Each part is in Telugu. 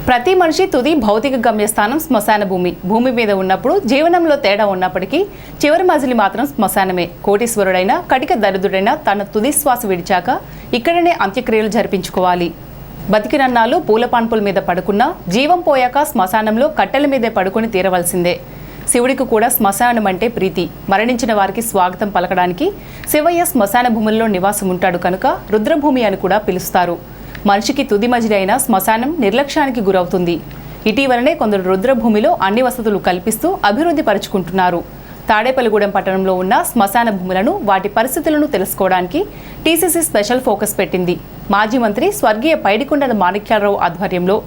ప్రతి మనిషి తుది భౌతిక గమ్యస్థానం శ్మశాన భూమి. భూమి మీద ఉన్నప్పుడు జీవనంలో తేడా ఉన్నప్పటికీ చివరి మజిలి మాత్రం శ్మశానమే. కోటీశ్వరుడైన కటిక దరిద్రుడైన తన తుది శ్వాస విడిచాక ఇక్కడనే అంత్యక్రియలు జరిపించుకోవాలి. బతికినన్నాళ్ళు పూలపాన్పుల మీద పడుకున్నా జీవం పోయాక శ్మశానంలో కట్టెల మీదే పడుకొని తీరవలసిందే. శివుడికి కూడా శ్మశానం అంటే ప్రీతి. మరణించిన వారికి స్వాగతం పలకడానికి శివయ్య శ్మశాన భూముల్లో నివాసం ఉంటాడు కనుక రుద్రభూమి అని కూడా పిలుస్తారు. మనిషికి తుది మజిలి అయిన శ్మశానం నిర్లక్ష్యానికి గురవుతుంది. ఇటీవలనే కొందరు రుద్రభూమిలో అన్ని వసతులు కల్పిస్తూ అభివృద్ధి పరుచుకుంటున్నారు. తాడేపల్లిగూడెం పట్టణంలో ఉన్న శ్మశాన భూములను, వాటి పరిస్థితులను తెలుసుకోవడానికి టీసీసీ స్పెషల్ ఫోకస్ పెట్టింది. మాజీ మంత్రి స్వర్గీయ పైడికొండల మాణిక్యాలరావు ఆధ్వర్యంలో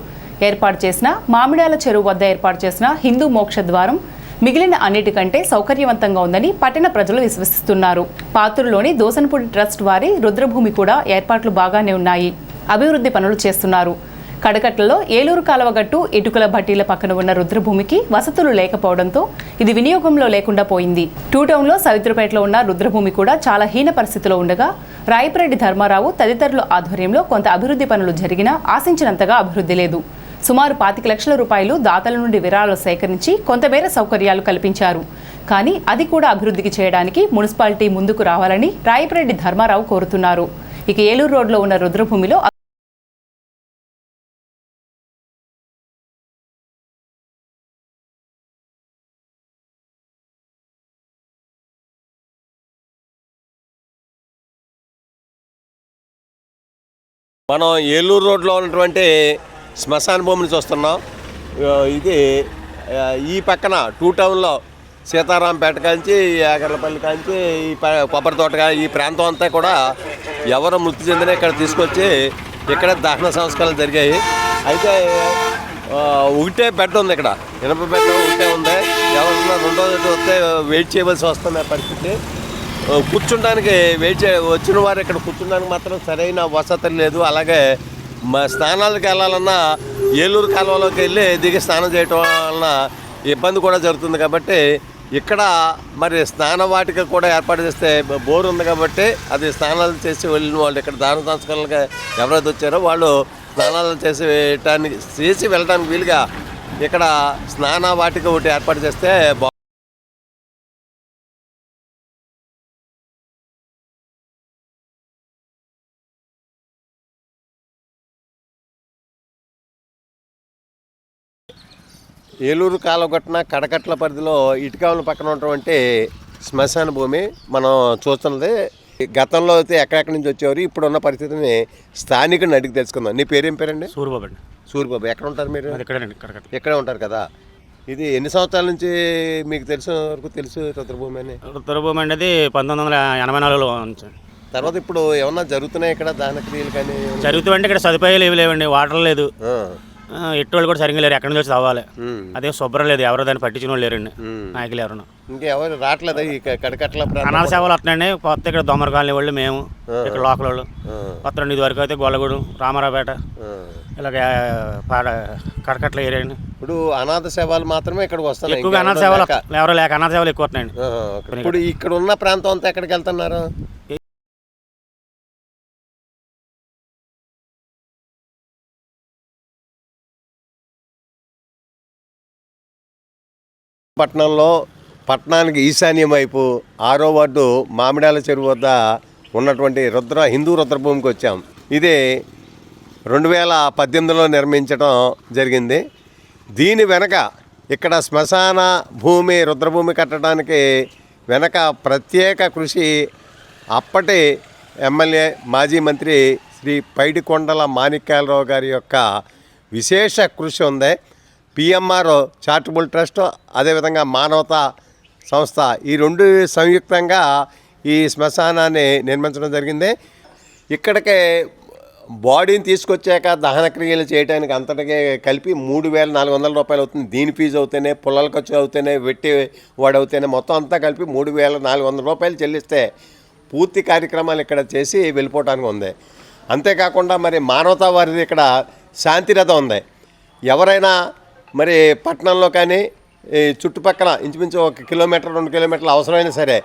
ఏర్పాటు చేసిన మామిడాల చెరువు వద్ద ఏర్పాటు చేసిన హిందూ మోక్ష ద్వారం మిగిలిన అన్నిటికంటే సౌకర్యవంతంగా ఉందని పట్టణ ప్రజలు విశ్వసిస్తున్నారు. పాతూరులోని దోసనపూడి ట్రస్ట్ వారి రుద్రభూమి కూడా ఏర్పాట్లు బాగానే ఉన్నాయి. అభివృద్ధి పనులు చేస్తున్నారు. కడకట్లలో ఏలూరు కాలవగట్టు ఇటుకల భట్టీల పక్కన ఉన్న రుద్రభూమికి వసతులు లేకపోవడంతో ఇది వినియోగంలో లేకుండా పోయింది. టూ టౌన్లో సవిత్రపేటలో ఉన్న రుద్రభూమి కూడా చాలా హీన పరిస్థితిలో ఉండగా రాయపరెడ్డి ధర్మారావు తదితరుల ఆధ్వర్యంలో కొంత అభివృద్ధి పనులు జరిగినా ఆశించినంతగా అభివృద్ధి లేదు. సుమారు 25 లక్షల రూపాయలు దాతల నుండి విరాళాలు సేకరించి కొంతమేర సౌకర్యాలు కల్పించారు. కానీ అది కూడా అభివృద్ధికి చేయడానికి మున్సిపాలిటీ ముందుకు రావాలని రాయపరెడ్డి ధర్మారావు కోరుతున్నారు. ఇక ఏలూరు రోడ్లో ఉన్న రుద్రభూమిలో మనం ఏలూరు రోడ్లో ఉన్నటువంటి శ్మశాన భూమిని చూస్తున్నాం. ఇది ఈ పక్కన టూ టౌన్లో సీతారాంపేట కాంచి, యాగర్లపల్లి కాంచి, ఈ కొబ్బరి తోటగా ఈ ప్రాంతం అంతా కూడా ఎవరు మృతి చెందిన ఇక్కడ తీసుకొచ్చి ఇక్కడ దహన సంస్కారాలు జరిగాయి. అయితే ఒకటే బెడ్ ఉంది, ఇక్కడ ఇనప బెడ్ ఒకటే ఉంది. ఎవరన్నా రెండో వస్తే వెయిట్ చేయవలసి వస్తుంది పరిస్థితి. కూర్చుంటానికి వచ్చిన వారు ఇక్కడ కూర్చుంటానికి మాత్రం సరైన వసతి లేదు. అలాగే స్నానాలకు వెళ్ళాలన్నా ఏలూరు కాలువలోకి వెళ్ళి దిగి స్నానం చేయటం వలన ఇబ్బంది కూడా జరుగుతుంది. కాబట్టి ఇక్కడ మరి స్నాన వాటిక కూడా ఏర్పాటు చేస్తే బోర్ ఉంది కాబట్టి అది స్నానాలు చేసి వెళ్ళిన వాళ్ళు ఇక్కడ దాన సంస్కరణలుగా ఎవరైతే వచ్చారో వాళ్ళు స్నానాలు చేసి వెళ్ళడానికి వీలుగా ఇక్కడ స్నాన వాటిక ఒకటి ఏర్పాటు చేస్తే ఏలూరు కాలవగట్టున కడకట్ల పరిధిలో ఇటుకావుల పక్కన ఉన్నటువంటి శ్మశాన భూమి మనం చూస్తున్నది. గతంలో అయితే ఎక్కడెక్కడి నుంచి వచ్చేవారు, ఇప్పుడున్న పరిస్థితిని స్థానికుడిని అడిగి తెలుసుకుందాం. నీ పేరేం పేరండి? సూరిబాబు అండి. సూరిబాబు, ఎక్కడ ఉంటారు మీరు? ఇక్కడే ఉంటారు కదా. ఇది ఎన్ని సంవత్సరాల నుంచి మీకు తెలిసిన వరకు తెలుసు రుద్రభూమి అని? రుద్రభూమి అనేది 1984లో నుంచి. తర్వాత ఇప్పుడు ఏమన్నా జరుగుతున్నాయి ఇక్కడ దహన క్రియలు కానీ? జరుగుతాయంటే ఇక్కడ సదుపాయాలు ఏమి లేవండి. వాటర్ లేదు, ఎట్టువాళ్ళు కూడా సరిగ్గా లేరు. ఎక్కడి నుంచి వచ్చి అవ్వాలి, అదే శుభ్రం లేదు. ఎవరో దాన్ని పట్టించిన వాళ్ళు లేరండి, నాయకులు ఎవరన్నా. ఇంకెవరు రావట్లేదు ఈ కడకట్ల అనాథ సేవలు వస్తున్నాయండి. కొత్త ఇక్కడ దొమ్మర కాలనీ వాళ్ళు, మేము ఇక్కడ లోకల్ వాళ్ళు వస్తారండి. ఇది వరకు అయితే గొల్లగూడు, రామారావుపేట, ఇలాగ కడకట్ల ఏరియా అండి. ఇప్పుడు అనాథ సేవలు మాత్రమే ఇక్కడికి వస్తాయి. ఎక్కువగా అనాథ సేవలు ఎవరో లేక అనాథ సేవలు ఎక్కువ వస్తున్నాయండి. ఇప్పుడు ఇక్కడ ఉన్న ప్రాంతం అంతా ఎక్కడికి వెళ్తున్నారు? పట్టణానికి ఈశాన్యం వైపు 6వ వార్డు మామిడాల చెరువు వద్ద ఉన్నటువంటి హిందూ రుద్రభూమికి వచ్చాం. ఇది 2018లో నిర్మించడం జరిగింది. దీని వెనక ఇక్కడ శ్మశాన భూమి రుద్రభూమి కట్టడానికి వెనక ప్రత్యేక కృషి అప్పటి ఎమ్మెల్యే మాజీ మంత్రి శ్రీ పైడికొండల మాణిక్యాలరావు గారి యొక్క విశేష కృషి ఉంది. పిఎంఆర్ చారిటబుల్ ట్రస్ట్, అదేవిధంగా మానవతా సంస్థ, ఈ రెండు సంయుక్తంగా ఈ శ్మశానాన్ని నిర్మించడం జరిగింది. ఇక్కడికి బాడీని తీసుకొచ్చాక దహన క్రియలు చేయడానికి అంతటికే కలిపి 3,400 రూపాయలు అవుతుంది. దీని ఫీజు అవుతేనే, పుల్లల ఖర్చు అవుతేనే, వెట్టి వాడు అవుతేనే మొత్తం అంతా కలిపి 3,400 రూపాయలు చెల్లిస్తే పూర్తి కార్యక్రమాలు ఇక్కడ చేసి వెళ్ళిపోవడానికి ఉంది. అంతేకాకుండా మరి మానవతా వారిది ఇక్కడ శాంతిరథం ఉంది. ఎవరైనా మరి పట్టణంలో కానీ చుట్టుపక్కల ఇంచుమించు 1 కిలోమీటర్ 2 కిలోమీటర్లు అవసరమైనా సరే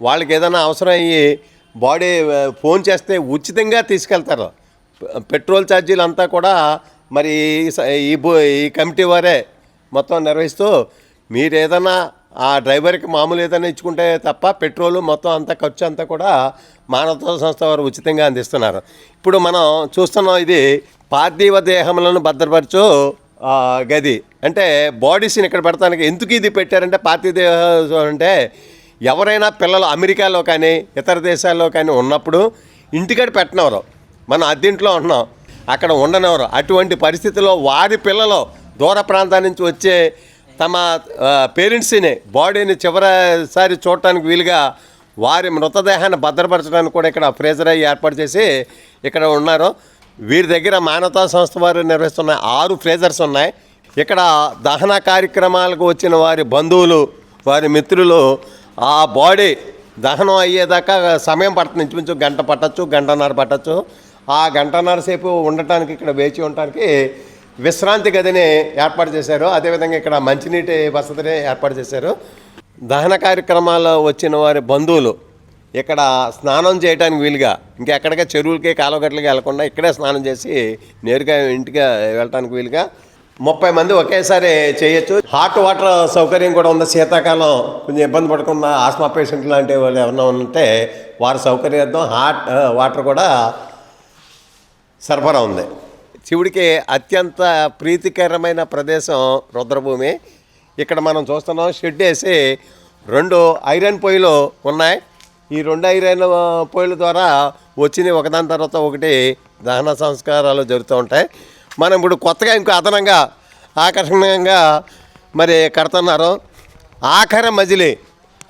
వాళ్ళకి ఏదైనా అవసరం అయ్యి బాడీ ఫోన్ చేస్తే ఉచితంగా తీసుకెళ్తారు. పెట్రోల్ ఛార్జీలు అంతా కూడా మరి ఈ కమిటీ వారే మొత్తం నిర్వహిస్తూ మీరు ఏదైనా ఆ డ్రైవర్కి మామూలు ఏదైనా ఇచ్చుకుంటే తప్ప పెట్రోలు మొత్తం అంతా ఖర్చు అంతా కూడా మానవతా సంస్థ వారు ఉచితంగా అందిస్తున్నారు. ఇప్పుడు మనం చూస్తున్నాం, ఇది పార్థివ దేహములను భద్రపరచు గది. అంటే బాడీస్ని ఇక్కడ పెడతానికి ఎందుకు ఇది పెట్టారంటే, పార్థివ దేహం అంటే ఎవరైనా పిల్లలు అమెరికాలో కానీ ఇతర దేశాల్లో కానీ ఉన్నప్పుడు ఇంటికాడ పెట్టినవారు, మనం అద్దెంట్లో ఉంటున్నాం, అక్కడ ఉండనివారు. అటువంటి పరిస్థితుల్లో వారి పిల్లలు దూర ప్రాంతాల నుంచి వచ్చే తమ పేరెంట్స్ని బాడీని చివరిసారి చూడటానికి వీలుగా వారి మృతదేహాన్ని భద్రపరచడానికి కూడా ఇక్కడ ఫ్రీజర్ అయ్యి ఏర్పాటు చేసి ఇక్కడ ఉన్నారు. వీరి దగ్గర మానవతా సంస్థ వారు నిర్వహిస్తున్న 6 ఫ్రీజర్స్ ఉన్నాయి. ఇక్కడ దహన కార్యక్రమాలకు వచ్చిన వారి బంధువులు, వారి మిత్రులు ఆ బాడీ దహనం అయ్యేదాకా సమయం పడుతుంది, ఇంచుమించు గంట పట్టచ్చు, గంటన్నర పట్టచ్చు. ఆ గంటన్నర సేపు ఉండటానికి ఇక్కడ వేచి ఉండటానికి విశ్రాంతి గదిని ఏర్పాటు చేశారు. అదేవిధంగా ఇక్కడ మంచినీటి వసతిని ఏర్పాటు చేశారు. దహన కార్యక్రమాల్లో వచ్చిన వారి బంధువులు ఇక్కడ స్నానం చేయడానికి వీలుగా ఇంకెక్కడికి చెరువులకి కాలువగట్లకి వెళ్లకుండా ఇక్కడే స్నానం చేసి నేరుగా ఇంటికి వెళ్ళటానికి వీలుగా 30 మంది ఒకేసారి చేయొచ్చు. హాట్ వాటర్ సౌకర్యం కూడా ఉంది. శీతాకాలం కొంచెం ఇబ్బంది పడకుండా ఆస్మా పేషెంట్ లాంటి వాళ్ళు ఎవరైనా ఉంటే వారి సౌకర్యార్థం హాట్ వాటర్ కూడా సరఫరా ఉంది. శివుడికి అత్యంత ప్రీతికరమైన ప్రదేశం రుద్రభూమి. ఇక్కడ మనం చూస్తున్నాం, షెడ్ వేసి 2 ఐరన్ పొయ్యిలు ఉన్నాయి. ఈ 2 ఐరన్ పొయ్యిల ద్వారా వచ్చిన ఒకదాని తర్వాత ఒకటి దహన సంస్కారాలు జరుగుతూ ఉంటాయి. మనం ఇప్పుడు కొత్తగా ఇంకో అదనంగా ఆకర్షణీయంగా మరి కడుతున్నారు ఆఖరి మజిలీ.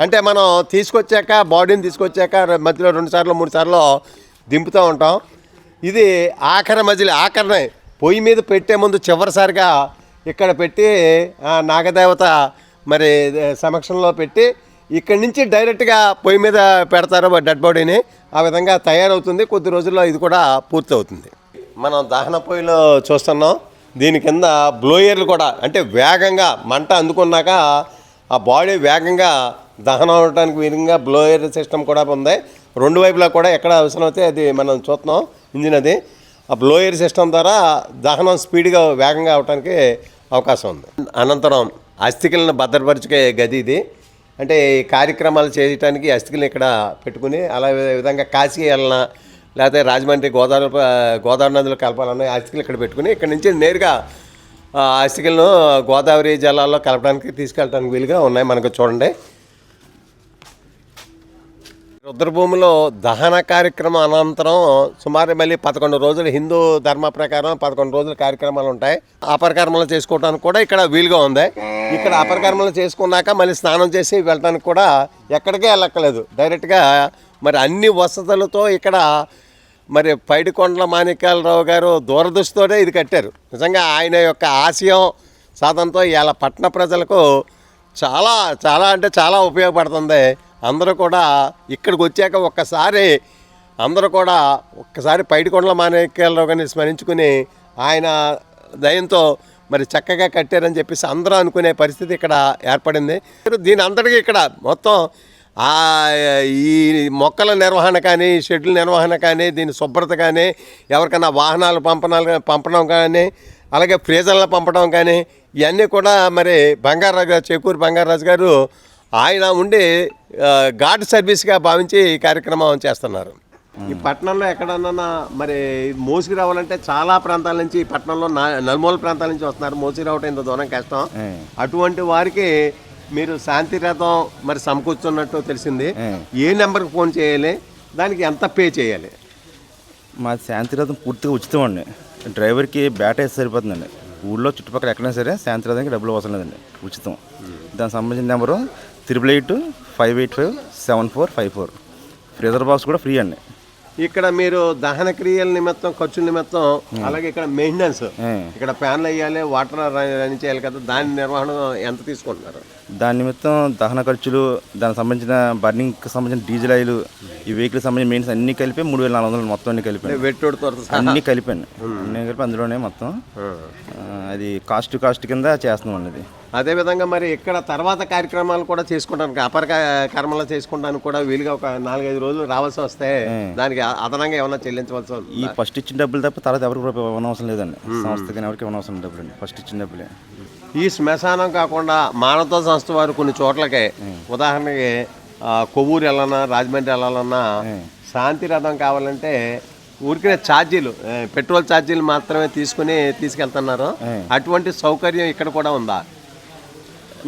అంటే మనం తీసుకొచ్చాక బాడీని తీసుకొచ్చాక మధ్యలో 2 సార్లు 3 సార్లు దింపుతూ ఉంటాం. ఇది ఆఖరి మజిలీ. ఆఖరిని పొయ్యి మీద పెట్టే ముందు చివరిసారిగా ఇక్కడ పెట్టి నాగదేవత మరి సమక్షంలో పెట్టి ఇక్కడి నుంచి డైరెక్ట్గా పొయ్యి మీద పెడతారు డెడ్ బాడీని. ఆ విధంగా తయారవుతుంది. కొద్ది రోజుల్లో ఇది కూడా పూర్తవుతుంది. మనం దహన పొయ్యిలో చూస్తున్నాం. దీని కింద బ్లోయర్లు కూడా, అంటే వేగంగా మంట అందుకున్నాక ఆ బాడీ వేగంగా దహనం అవడానికి వీలుగా బ్లోయర్ సిస్టమ్ కూడా ఉంది. 2 వైపులా కూడా ఎక్కడ అవసరమైతే అది మనం చూస్తున్నాం ఇంజిన్ అది. ఆ బ్లోయర్ సిస్టమ్ ద్వారా దహనం స్పీడ్గా వేగంగా అవడానికి అవకాశం ఉంది. అనంతరం అస్థికలను భద్రపరిచే గది ఇది. అంటే ఈ కార్యక్రమాలు చేయడానికి అస్థికలను ఇక్కడ పెట్టుకుని అలా విధంగా కాశీ వెళ్ళిన లేకపోతే రాజమండ్రి గోదావరి నదిలో కలపాలన్న అస్థికలు ఇక్కడ పెట్టుకుని ఇక్కడ నుంచి నేరుగా అస్థికలను గోదావరి జలాల్లో కలపడానికి తీసుకెళ్ళడానికి వీలుగా ఉన్నాయి. మనకు చూడండి, రుద్రభూమిలో దహన కార్యక్రమం అనంతరం సుమారు మళ్ళీ 11 రోజులు హిందూ ధర్మ ప్రకారం 11 రోజుల కార్యక్రమాలు ఉంటాయి. అపరకర్మలు చేసుకోవడానికి కూడా ఇక్కడ వీలుగా ఉంది. ఇక్కడ అపరకర్మలు చేసుకున్నాక మళ్ళీ స్నానం చేసి వెళ్ళడానికి కూడా ఎక్కడికే వెళ్ళక్కలేదు, డైరెక్ట్గా మరి అన్ని వసతులతో ఇక్కడ మరి పైడికొండల మాణిక్యాలరావు గారు దూరదృష్టితోనే ఇది కట్టారు. నిజంగా ఆయన యొక్క ఆశయం సాధనతో ఇలా పట్టణ ప్రజలకు చాలా చాలా అంటే చాలా ఉపయోగపడుతుంది. అందరూ కూడా ఇక్కడికి వచ్చాక అందరూ కూడా ఒక్కసారి పైడికొండల మాణిక్యాలరావు గారిని స్మరించుకుని ఆయన దయంతో మరి చక్కగా కట్టారని చెప్పేసి అందరూ అనుకునే పరిస్థితి ఇక్కడ ఏర్పడింది. దీని అంతటికీ ఇక్కడ మొత్తం ఈ మొక్కల నిర్వహణ కానీ, షెడ్యూల్ నిర్వహణ కానీ, దీని శుభ్రత కానీ, ఎవరికైనా వాహనాలు పంపడం కానీ, అలాగే ఫ్రీజర్లు పంపడం కానీ, ఇవన్నీ కూడా మరి చేకూరి బంగారాజు గారు ఆయన ఉండి గార్డ్ సర్వీస్గా భావించి ఈ కార్యక్రమం చేస్తున్నారు. ఈ పట్టణంలో ఎక్కడన్నా మరి మోసుకు రావాలంటే చాలా ప్రాంతాల నుంచి, ఈ పట్టణంలో నలుమూల ప్రాంతాల నుంచి వస్తున్నారు. మోసుకు రావటం ఇంత దూరం కష్టం. అటువంటి వారికి మీరు శాంతి రథం మరి సమకూర్చున్నట్టు తెలిసింది. ఏ నెంబర్కి ఫోన్ చేయాలి, దానికి ఎంత పే చేయాలి? మా శాంతి రథం పూర్తిగా ఉచితం అండి. డ్రైవర్కి బ్యాటరీ సరిపోతుందండి. ఊళ్ళో చుట్టుపక్కల ఎక్కడైనా సరే శాంతి రథానికి డబ్బులు అవసరం లేదండి, ఉచితం. దానికి సంబంధించిన నెంబరు 8885857454. ఫ్రీజర్ బాక్స్ కూడా ఫ్రీ అండి. ఇక్కడ మీరు దహన క్రియల నిమిత్తం, ఖర్చుల నిమిత్తం, అలాగే ఇక్కడ మెయింటెనెన్స్, ఇక్కడ ఫ్యాన్లు వేయాలి, వాటర్ రన్ చేయాలి కదా, దాని నిర్వహణ ఎంత తీసుకుంటున్నారు? దాని నిమిత్తం దహన ఖర్చులు, దానికి సంబంధించిన బర్నింగ్కి సంబంధించిన డీజిల్ ఆయిల్, ఈ వెహికల్ సంబంధించిన మెయింటెనెన్స్ అన్ని కలిపి 3400 మొత్తం అన్ని కలిపి అన్ని కలిపి అందులోనే మొత్తం అది కాస్ట్ కింద చేస్తున్నాం అండి. అది అదేవిధంగా మరి ఇక్కడ తర్వాత కార్యక్రమాలు కూడా చేసుకోవడానికి కర్మలు చేసుకోవడానికి కూడా వీలుగా ఒక 4-5 రోజులు రావాల్సి వస్తే దానికి అదనంగా ఏమైనా చెల్లించవలసి వస్తుంది? ఈ ఫస్ట్ ఇచ్చిన డబ్బులు తప్ప తర్వాత ఎవరికి ఇవ్వనవసరం లేదండి. సంస్థకి ఎవరికి ఇవ్వనవసరం డబ్బులు అండి, ఫస్ట్ ఇచ్చిన డబ్బులే. ఈ శ్మశానం కాకుండా మానవతా సంస్థ వారు కొన్ని చోట్లకే, ఉదాహరణకి కొవ్వూరు వెళ్ళాలన్నా, రాజమండ్రి వెళ్ళాలన్నా, శాంతి రథం కావాలంటే ఊరికే ఛార్జీలు, పెట్రోల్ ఛార్జీలు మాత్రమే తీసుకెళ్తున్నారు. అటువంటి సౌకర్యం ఇక్కడ కూడా ఉందా?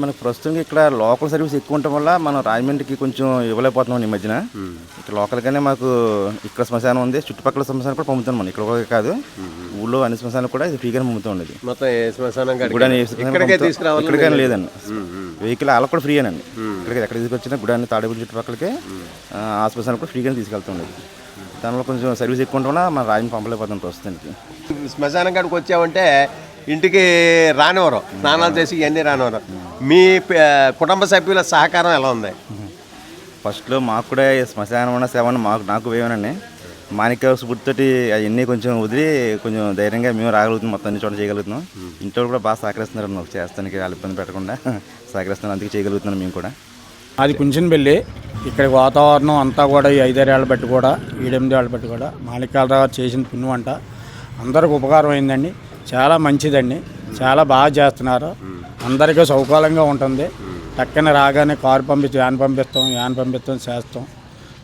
మనకు ప్రస్తుతం ఇక్కడ లోకల్ సర్వీస్ ఎక్కువ ఉండటం వల్ల మనం రాజమండ్రికి కొంచెం ఇవ్వలేకపోతున్నాం ఈ మధ్యన. ఇక్కడ లోకల్గానే మాకు ఇక్కడ శ్మశానం ఉంది, చుట్టుపక్కల శ్మశానం కూడా పంపుతాం. మనం ఇక్కడ ఒకటే కాదు, ఊళ్ళో అన్ని శ్మశానాలు కూడా ఇది ఫ్రీగానే పంపుతూ ఉండేది. మొత్తం ఏ శ్మశానం ఇక్కడికే లేదండి, వెహికల్ వాళ్ళకి కూడా ఫ్రీ అనండి. ఇక్కడికి ఎక్కడ తీసుకొచ్చినా గుడాన్ని తాడేపల్లి చుట్టుపక్కలకే ఆ శ్మశానం కూడా ఫ్రీగానే తీసుకెళ్తూ ఉండేది. దానివల్ల కొంచెం సర్వీస్ ఎక్కువ ఉండడం వల్ల మన రాజమండ్రి పంపలేకపోతాం ప్రస్తుతానికి. శ్మశానం కాడికి వచ్చామంటే ఇంటికి రానివ్వరు, స్నానాలు చేసి ఇవన్నీ రానివ్వరు. మీ కుటుంబ సభ్యుల సహకారం ఎలా ఉంది? ఫస్ట్లో మాకు కూడా శ్మశానం ఉన్న సేవ నాకు వేయమనండి. మాణిక్య స్ఫూర్తితోటి అవన్నీ కొంచెం వదిలి కొంచెం ధైర్యంగా మేము రాగలుగుతున్నాం, మొత్తం అన్ని చోట్ల చేయగలుగుతున్నాం. ఇంట్లో కూడా బాగా సహకరిస్తున్నారు, మాకు చేస్తానికి వాళ్ళు ఇబ్బంది పెట్టకుండా సహకరిస్తున్నారు, అందుకే చేయగలుగుతున్నాం మేము కూడా. అది కుంచెనపల్లి. ఇక్కడ వాతావరణం అంతా కూడా ఈ 5-6 ఏళ్ళ బట్టి కూడా 7-8 ఏళ్ళ బట్టి కూడా మాణిక్యాలరావు చేసిన పుణ్యం అంట అందరికి ఉపకారం అయిందండి. చాలా మంచిదండి, చాలా బాగా చేస్తున్నారు, అందరికీ సౌకర్యంగా ఉంటుంది. చక్కని రాగానే కారు యాన్ పంపిస్తాం చేస్తాం.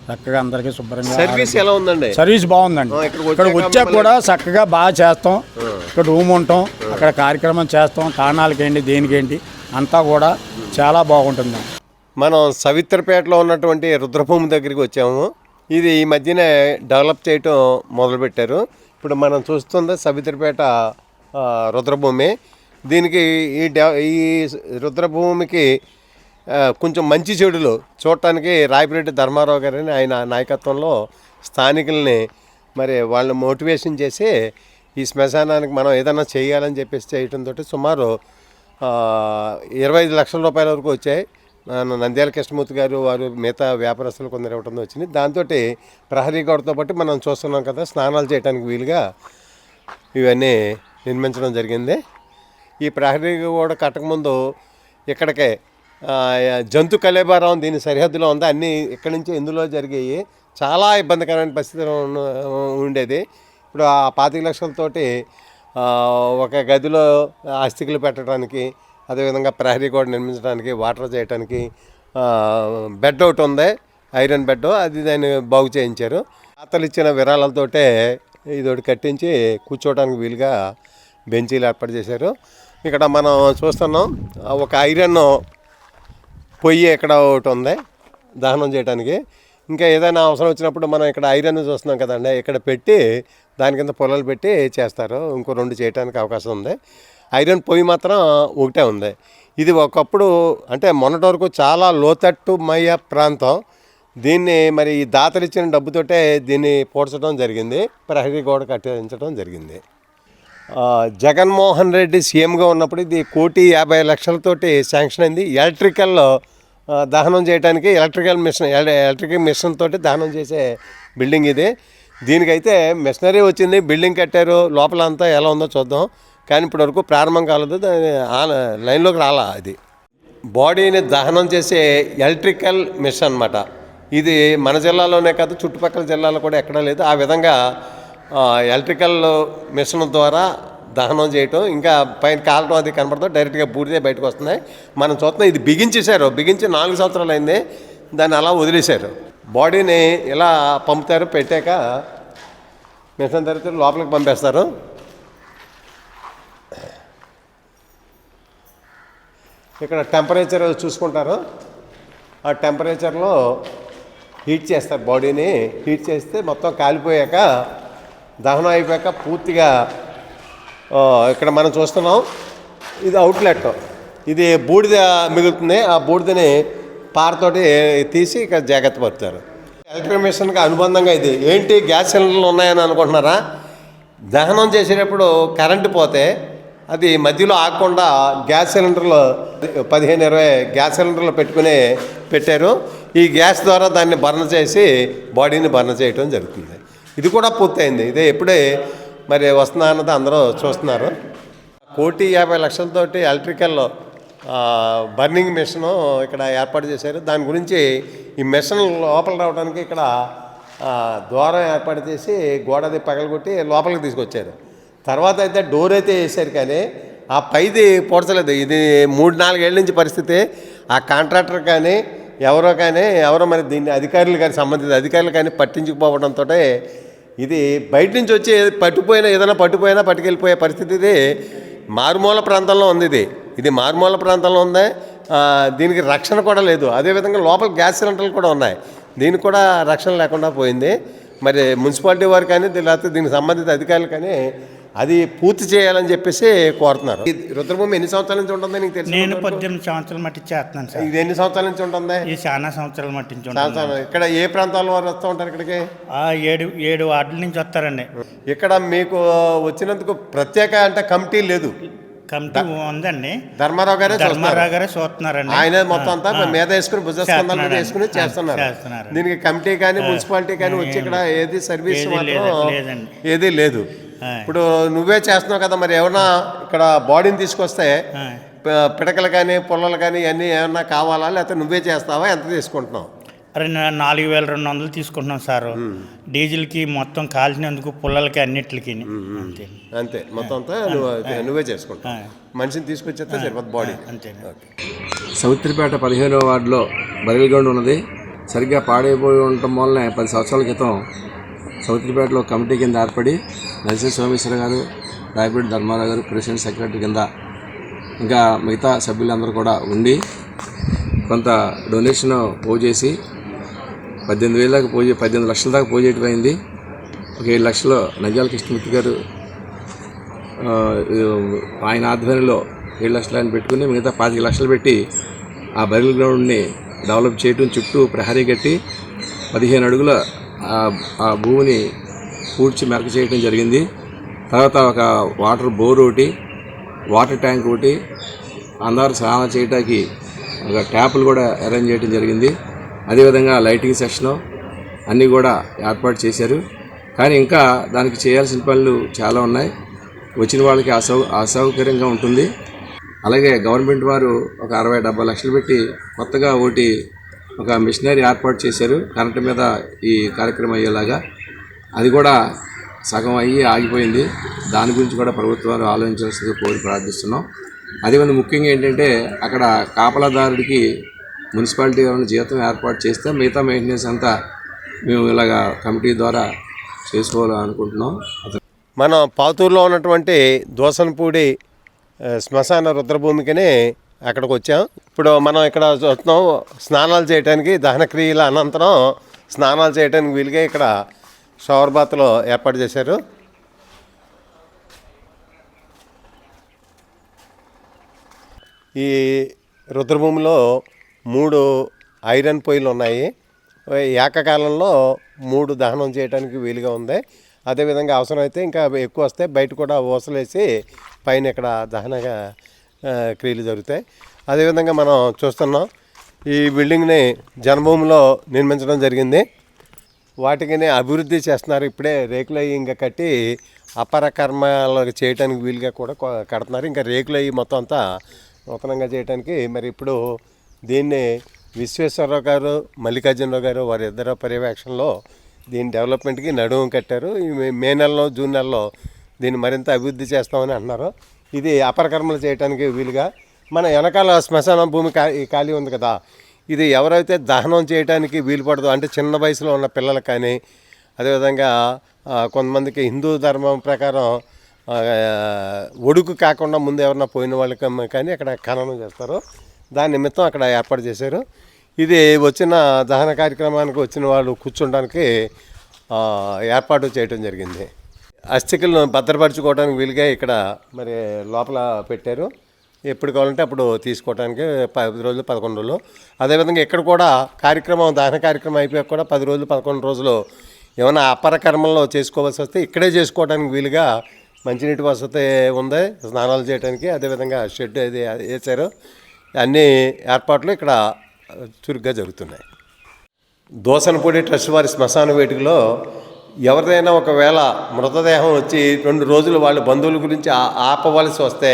చక్కగా అందరికీ శుభ్రంగా. సర్వీస్ ఎలా ఉందండి? సర్వీస్ బాగుందండి. ఇక్కడ వచ్చాక కూడా చక్కగా బాగా చేస్తాం. ఇక్కడ రూమ్ ఉంటాం, అక్కడ కార్యక్రమం చేస్తాం, తాణాలకేంటి దేనికేంటి అంతా కూడా చాలా బాగుంటుంది. మనం సవిత్రపేటలో ఉన్నటువంటి రుద్రభూమి దగ్గరికి వచ్చాము. ఇది ఈ మధ్యనే డెవలప్ చేయటం మొదలుపెట్టారు. ఇప్పుడు మనం చూస్తుంది సవిత్రపేట రుద్రభూమి. దీనికి ఈ రుద్రభూమికి కొంచెం మంచి చెడులు చూడటానికి రాయపిరెడ్డి ధర్మారావు గారిని ఆయన నాయకత్వంలో స్థానికుల్ని మరి వాళ్ళని మోటివేషన్ చేసి ఈ శ్మశానానికి మనం ఏదైనా చేయాలని చెప్పేసి చేయడంతో సుమారు 25 లక్షల రూపాయల వరకు వచ్చాయి. నంద్యాల కృష్ణమూర్తి గారు వారు మిగతా వ్యాపారస్తులు కొందరు ఇవ్వడం వచ్చింది. దాంతో ప్రహరీ గోడతో పాటు మనం చూస్తున్నాం కదా, స్నానాలు చేయడానికి వీలుగా ఇవన్నీ నిర్మించడం జరిగింది. ఈ ప్రహరీ గోడ కట్టకముందు ఇక్కడికే జంతు కళేబరం దీని సరిహద్దులో ఉంది. అన్నీ ఇక్కడి నుంచి ఇందులో జరిగాయి. చాలా ఇబ్బందికరమైన పరిస్థితిలో ఉండేది. ఇప్పుడు ఆ 25 లక్షలతోటి ఒక గదిలో అస్థికలు పెట్టడానికి, అదేవిధంగా ప్రహరీ గోడ నిర్మించడానికి, వాటర్ చేయడానికి బెడ్ ఒకటి ఉంది, ఐరన్ బెడ్, అది దాన్ని బాగు చేయించారు. తాతలు ఇచ్చిన విరాళాలతోటే ఇది ఒకటి కట్టించి కూర్చోవడానికి వీలుగా బెంచీలు ఏర్పాటు చేశారు. ఇక్కడ మనం చూస్తున్నాం ఒక ఐరన్ పొయ్యి ఇక్కడ ఒకటి ఉంది దహనం చేయడానికి. ఇంకా ఏదైనా అవసరం వచ్చినప్పుడు మనం ఇక్కడ ఐరన్ చూస్తున్నాం కదండి, ఇక్కడ పెట్టి దాని కింద పొలాలు పెట్టి చేస్తారు. ఇంకో 2 చేయడానికి అవకాశం ఉంది. ఐరన్ పొయ్యి మాత్రం ఒకటే ఉంది. ఇది ఒకప్పుడు అంటే మొన్నటి వరకు చాలా లోతట్టుమయ్య ప్రాంతం. దీన్ని మరి ఈ దాతలు ఇచ్చిన డబ్బుతోటే దీన్ని పోడ్చడం జరిగింది, ప్రహరీ గోడ కట్టించడం జరిగింది. జగన్మోహన్ రెడ్డి సీఎంగా ఉన్నప్పుడు ఇది 1,50,00,000తోటి శాంక్షన్ అయింది. ఎలక్ట్రికల్లో దహనం చేయడానికి ఎలక్ట్రికల్ మిషన్ తోటి దహనం చేసే బిల్డింగ్ ఇది. దీనికైతే మిషనరీ వచ్చింది, బిల్డింగ్ కట్టారు, లోపల అంతా ఎలా ఉందో చూద్దాం. కానీ ఇప్పటివరకు ప్రారంభం కాలేదు, లైన్లోకి రాలా. అది బాడీని దహనం చేసే ఎలక్ట్రికల్ మిషన్ అన్నమాట. ఇది మన జిల్లాలోనే కాదు, చుట్టుపక్కల జిల్లాలో కూడా ఎక్కడా లేదు. ఆ విధంగా ఎలక్ట్రికల్ మిషన్ ద్వారా దహనం చేయటం, ఇంకా పైన కాలటం అది కనపడుతుంది. డైరెక్ట్గా బూడిదే బయటకు వస్తున్నాయి. మనం చూస్తున్నాం ఇది బిగించేశారు, బిగించి 4 సంవత్సరాలు అయింది, దాన్ని అలా వదిలేశారు. బాడీని ఇలా పంపుతారు, పెట్టాక మిషన్ తర్వాత లోపలికి పంపేస్తారు. ఇక్కడ టెంపరేచర్ చూసుకుంటారు, ఆ టెంపరేచర్లో హీట్ చేస్తారు. బాడీని హీట్ చేస్తే మొత్తం కాలిపోయాక దహనం అయిపోయాక పూర్తిగా ఇక్కడ మనం చూస్తున్నాం ఇది అవుట్లెట్. ఇది బూడిద మిగులుతుంది, ఆ బూడిదని పారతోటి తీసి ఇక్కడ జాగ్రత్త పడతారు. ఎలక్ట్రిక్ మిషన్కి అనుబంధంగా ఇది ఏంటి, గ్యాస్ సిలిండర్లు ఉన్నాయని అనుకుంటున్నారా? దహనం చేసేటప్పుడు కరెంటు పోతే అది మధ్యలో ఆగకుండా గ్యాస్ సిలిండర్లు 15-20 గ్యాస్ సిలిండర్లు పెట్టారు. ఈ గ్యాస్ ద్వారా దాన్ని బర్న్ చేసి బాడీని బర్న్ చేయడం జరుగుతుంది. ఇది కూడా పూర్తయింది. ఇదే ఎప్పుడే మరి వస్తుందా అన్నది అందరూ చూస్తున్నారు. 1,50,00,000తోటి ఎలక్ట్రికల్ బర్నింగ్ మిషన్ ఇక్కడ ఏర్పాటు చేశారు. దాని గురించి ఈ మిషన్ లోపల రావడానికి ఇక్కడ ద్వారం ఏర్పాటు చేసి గోడది పగలగొట్టి లోపలికి తీసుకొచ్చారు. తర్వాత అయితే డోర్ అయితే వేసారు, కానీ ఆ పైది పొడచలేదు. ఇది 3-4 ఏళ్ళ నుంచి పరిస్థితి. ఆ కాంట్రాక్టర్ కానీ ఎవరో మరి దీన్ని అధికారులు కానీ సంబంధిత అధికారులు కానీ పట్టించుకుపోవడంతో ఇది బయట నుంచి వచ్చి ఏదైనా పట్టుకెళ్ళిపోయే పరిస్థితి. ఇది మారుమూల ప్రాంతంలో ఉంది. ఇది మారుమూల ప్రాంతంలో ఉంది. దీనికి రక్షణ కూడా లేదు. అదేవిధంగా లోపల గ్యాస్ సిలిండర్లు కూడా ఉన్నాయి. దీనికి కూడా రక్షణ లేకుండా పోయింది. మరి మున్సిపాలిటీ వారు కానీ లేకపోతే దీనికి సంబంధిత అధికారులు కానీ అది పూర్తి చేయాలని చెప్పేసి కోరుతున్నారు. ఈ రుద్రభూమి ఎన్ని సంవత్సరాల నుంచి ఉంటుంది నీకు తెలుసు? నేను 18 సంవత్సరాల మట్టి చేస్తున్నాను సార్. ఇది ఎన్ని సంవత్సరాల నుంచి ఉంటుంది? ఇది చాలా సంవత్సరాల మట్టి ఇక్కడ ఏ ప్రాంతాల వారు వస్తూ ఉంటారు ఇక్కడికి? 7 వార్డుల నుంచి వస్తారండి. ఇక్కడ మీకు వచ్చినందుకు ప్రత్యేక అంటే కమిటీ లేదు? కమిటీ ఉందండి. ధర్మారావు గారే చూస్తున్నారండి. ఆయన మొత్తం అంతా మీద వేసుకుని భుజస్కంధాల మీద వేసుకుని చేస్తున్నారు. దీనికి కమిటీ కానీ మున్సిపాలిటీ కానీ వచ్చి ఇక్కడ ఏది సర్వీస్ మాత్రం ఏది లేదు. ఇప్పుడు నువ్వే చేస్తున్నావు కదా, మరి ఏమన్నా ఇక్కడ బాడీని తీసుకొస్తే పిడకలు కానీ పుల్లలు కానీ ఇవన్నీ ఏమన్నా కావాలా, లేకపోతే నువ్వే చేస్తావా? ఎంత తీసుకుంటున్నావు? 4,200 తీసుకుంటున్నాం సార్. డీజిల్కి మొత్తం కాల్చినందుకు పుల్లలకి అన్నిటికి అంతే. మొత్తం అంతా నువ్వే చేసుకుంటావు. మనిషిని తీసుకొచ్చేస్తే సరిపోతుంది బాడీ. అంతే. సౌత్రిపేట 15వ వార్డులో బరిల్ గ్రౌండ్ ఉన్నది. సరిగ్గా పాడైపోయి ఉండటం వల్లనే 10 సంవత్సరాల క్రితం సౌత్రిపేటలో కమిటీ కింద ఏర్పడి నరసింహ సోమేశ్వర గారు, రాయపేట ధర్మారావు గారు ప్రెసిడెంట్ సెక్రటరీ కింద ఇంకా మిగతా సభ్యులందరూ కూడా ఉండి కొంత డొనేషన్ పో చేసి 18,000 దాకా 18 లక్షల దాకా పో చేయటం అయింది. ఒక 7 లక్షలు నంద్యాల కృష్ణమూర్తి గారు ఆయన ఆధ్వర్యంలో 7 లక్షలు ఆయన పెట్టుకుని మిగతా 25 లక్షలు పెట్టి ఆ బరిల్ గ్రౌండ్ని డెవలప్ చేయటం, చుట్టూ ప్రహరీ కట్టి 15 అడుగుల ఆ భూమిని పూడ్చి మెరక చేయడం జరిగింది. తర్వాత ఒక వాటర్ బోర్ ఒకటి, వాటర్ ట్యాంక్ ఒకటి, అందరూ స్నానం చేయడానికి ఒక ట్యాపులు కూడా అరేంజ్ చేయడం జరిగింది. అదేవిధంగా లైటింగ్ సెక్షను అన్నీ కూడా ఏర్పాటు చేశారు. కానీ ఇంకా దానికి చేయాల్సిన పనులు చాలా ఉన్నాయి. వచ్చిన వాళ్ళకి అసౌకర్యంగా ఉంటుంది. అలాగే గవర్నమెంట్ వారు ఒక 60-70 లక్షలు పెట్టి కొత్తగా ఒక మిషనరీ ఏర్పాటు చేశారు కరెంటు మీద ఈ కార్యక్రమం అయ్యేలాగా. అది కూడా సగం అయ్యి ఆగిపోయింది. దాని గురించి కూడా ప్రభుత్వాలు ఆలోచించాల్సిందిగా కోరి ప్రార్థిస్తున్నాం. అదేవిధంగా ముఖ్యంగా ఏంటంటే అక్కడ కాపలాదారుడికి మున్సిపాలిటీ ఏమైనా జీతం ఏర్పాటు చేస్తే మిగతా మెయింటెనెన్స్ అంతా మేము ఇలాగా కమిటీ ద్వారా చేసుకోవాలనుకుంటున్నాం. మనం పాతూరులో ఉన్నటువంటి దోసనపూడి శ్మశాన రుద్రభూమికని అక్కడికి వచ్చాం. ఇప్పుడు మనం ఇక్కడ చూస్తున్నాం స్నానాలు చేయడానికి, దహనక్రియల అనంతరం స్నానాలు చేయడానికి వీలుగా ఇక్కడ షవర్ బాత్లో ఏర్పాటు చేశారు. ఈ రుద్రభూమిలో 3 ఐరన్ పొయ్యిలు ఉన్నాయి. ఏకకాలంలో 3 దహనం చేయడానికి వీలుగా ఉంది. అదేవిధంగా అవసరమైతే ఇంకా ఎక్కువ వస్తే బయట కూడా ఊసలేసి పైన ఇక్కడ దహన క్రియలు జరుగుతాయి. అదేవిధంగా మనం చూస్తున్నాం ఈ బిల్డింగ్ని జన్మభూమిలో నిర్మించడం జరిగింది. వాటికి అభివృద్ధి చేస్తున్నారు. ఇప్పుడే రేకులు అయ్యి ఇంకా కట్టి అపర కర్మలు చేయడానికి వీలుగా కూడా కడుతున్నారు. ఇంకా రేకులు అయ్యి మొత్తం అంతా నూతనంగా చేయడానికి మరి ఇప్పుడు దీన్ని విశ్వేశ్వరరావు గారు, మల్లికార్జునరావు గారు వారి ఇద్దరు పర్యవేక్షణలో దీని డెవలప్మెంట్కి నడుము కట్టారు. ఈ మే నెలలో జూన్ నెలలో దీన్ని మరింత అభివృద్ధి చేస్తామని అంటున్నారు. ఇది అపరకర్మలు చేయడానికి వీలుగా మన వెనకాల శ్మశాన భూమి ఖాళీ ఉంది కదా, ఇది ఎవరైతే దహనం చేయడానికి వీలు పడదో అంటే చిన్న వయసులో ఉన్న పిల్లలకు కానీ, అదేవిధంగా కొంతమందికి హిందూ ధర్మం ప్రకారం ఒడుకు కాకుండా ముందు ఎవరన్నా పోయిన వాళ్ళకి కానీ అక్కడ ఖననం చేస్తారు. దాని నిమిత్తం అక్కడ ఏర్పాటు చేశారు. ఇది వచ్చిన దహన కార్యక్రమానికి వచ్చిన వాళ్ళు కూర్చోడానికి ఏర్పాటు చేయడం జరిగింది. అస్థికలను భద్రపరచుకోవడానికి వీలుగా ఇక్కడ మరి లోపల పెట్టారు. ఎప్పుడు కావాలంటే అప్పుడు తీసుకోవడానికి 10 రోజులు 11 రోజులు. అదేవిధంగా ఇక్కడ కూడా దహన కార్యక్రమం అయిపోయాక కూడా 10 రోజులు 11 రోజులు ఏమైనా అపర కర్మల్లో చేసుకోవాల్సి వస్తే ఇక్కడే చేసుకోవడానికి వీలుగా మంచినీటి వసతి ఉంది స్నానాలు చేయడానికి. అదేవిధంగా షెడ్ అది వేశారు. అన్ని ఏర్పాట్లు ఇక్కడ చురుగ్గా జరుగుతున్నాయి. దోసనపూడి ట్రస్ట్ వారి శ్మశాన వేదికలో ఎవరిదైనా ఒకవేళ మృతదేహం వచ్చి 2 రోజులు వాళ్ళ బంధువుల గురించి ఆపవలసి వస్తే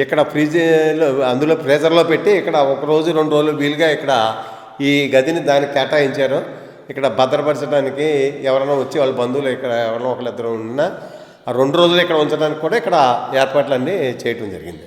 ఇక్కడ ఫ్రిడ్జ్లో అందులో ఫ్రీజర్లో పెట్టి ఇక్కడ 1 రోజు 2 రోజులు వీలుగా ఇక్కడ ఈ గదిని దానికి కేటాయించారు. ఇక్కడ భద్రపరచడానికి ఎవరైనా వచ్చి వాళ్ళ బంధువులు ఇక్కడ ఎవరైనా ఒకళ్ళిద్దరు ఉన్నా ఆ 2 రోజులు ఇక్కడ ఉంచడానికి కూడా ఇక్కడ ఏర్పాట్లన్నీ చేయటం జరిగింది.